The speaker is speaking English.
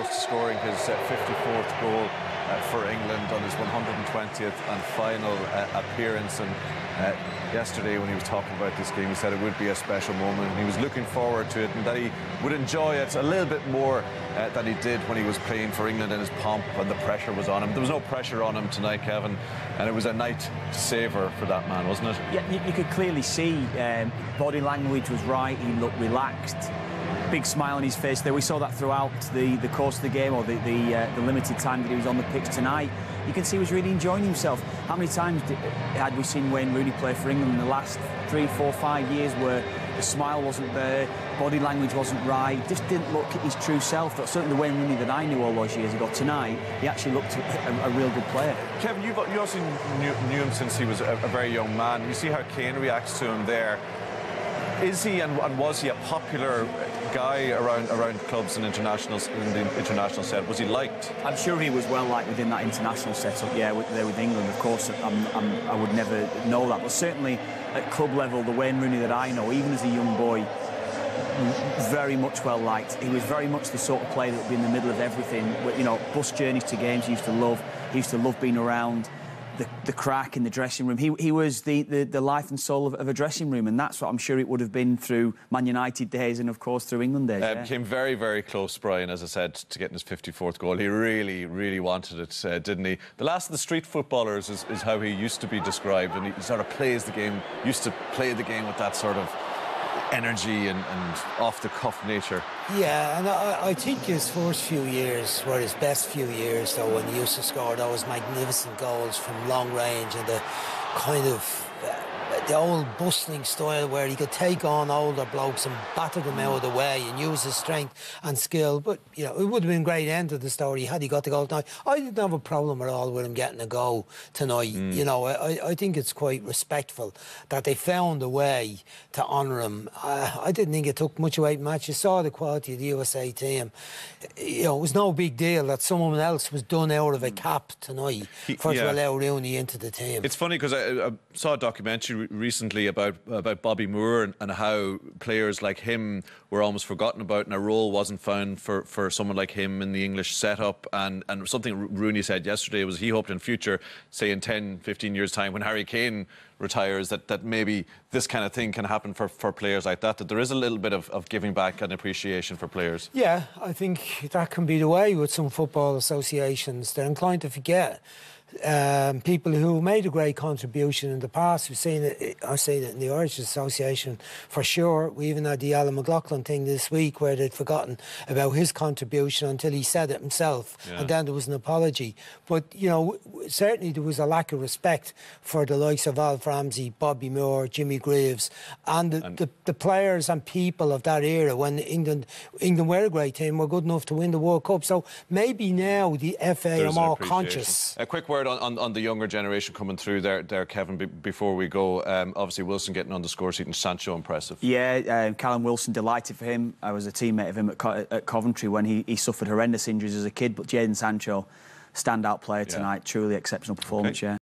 to scoring his 54th goal for England on his 120th and final appearance. And yesterday, when he was talking about this game, he said it would be a special moment. He was looking forward to it, and that he would enjoy it a little bit more than he did when he was playing for England in his pomp and the pressure was on him. There was no pressure on him tonight, Kevin, and it was a night to savour for that man, wasn't it? Yeah, you could clearly see body language was right. He looked relaxed. Big smile on his face there. We saw that throughout the course of the game, or the limited time that he was on the pitch tonight. You can see he was really enjoying himself. How many times had we seen Wayne Rooney play for England in the last 3, 4, 5 years where the smile wasn't there, body language wasn't right, just didn't look his true self? But certainly the Wayne Rooney that I knew all those years ago, tonight, he actually looked a real good player. Kevin, you also knew him since he was a very young man. You see how Kane reacts to him there. Is he and was he a popular guy around clubs and internationals in the international set? Was he liked? I'm sure he was well liked within that international setup. Yeah, there with England, of course. I would never know that, but certainly at club level, the Wayne Rooney that I know, even as a young boy, very much well liked. He was very much the sort of player that would be in the middle of everything. You know, bus journeys to games he used to love. He used to love being around the crack in the dressing room. He was the life and soul of a dressing room, and that's what I'm sure it would have been through Man United days and, of course, through England days. Came very, very close, Brian, as I said, to getting his 54th goal. He really, really wanted it, didn't he? The last of the street footballers is how he used to be described, and he sort of plays the game, used to play the game with that sort of energy and off-the-cuff nature. Yeah, and I think his first few years were his best few years, though, when he used to score those magnificent goals from long range, and the kind of the old bustling style where he could take on older blokes and batter them out of the way and use his strength and skill. But, you know, it would have been a great end to the story had he got the goal tonight. I didn't have a problem at all with him getting a goal tonight. You know, I think it's quite respectful that they found a way to honour him. I didn't think it took much away from the match. You saw the quality of the USA team. You know, it was no big deal that someone else was done out of a cap tonight to allow Rooney into the team. It's funny because I saw a documentary recently about Bobby Moore and how players like him were almost forgotten about, and a role wasn't found for someone like him in the English setup. And something Rooney said yesterday was he hoped in future, say in 10, 15 years' time, when Harry Kane retires, that maybe this kind of thing can happen for players like that there is a little bit of giving back and appreciation for players. Yeah, I think that can be the way with some football associations. They're inclined to forget people who made a great contribution in the past. We've seen it, I've seen it in the Irish Association for sure. We even had the Alan McLaughlin thing this week where they'd forgotten about his contribution until he said it himself, and then there was an apology. But, you know, certainly there was a lack of respect for the likes of Alf Ramsey, Bobby Moore, Jimmy Greaves, and the players and people of that era when England were a great team, were good enough to win the World Cup. So maybe now the FA are more conscious. A quick word on the younger generation coming through there Kevin, before we go. Obviously Wilson getting on the score sheet and Sancho impressive. Yeah, Callum Wilson, delighted for him. I was a teammate of him at Coventry when he suffered horrendous injuries as a kid, but Jadon Sancho, standout player tonight, truly exceptional performance,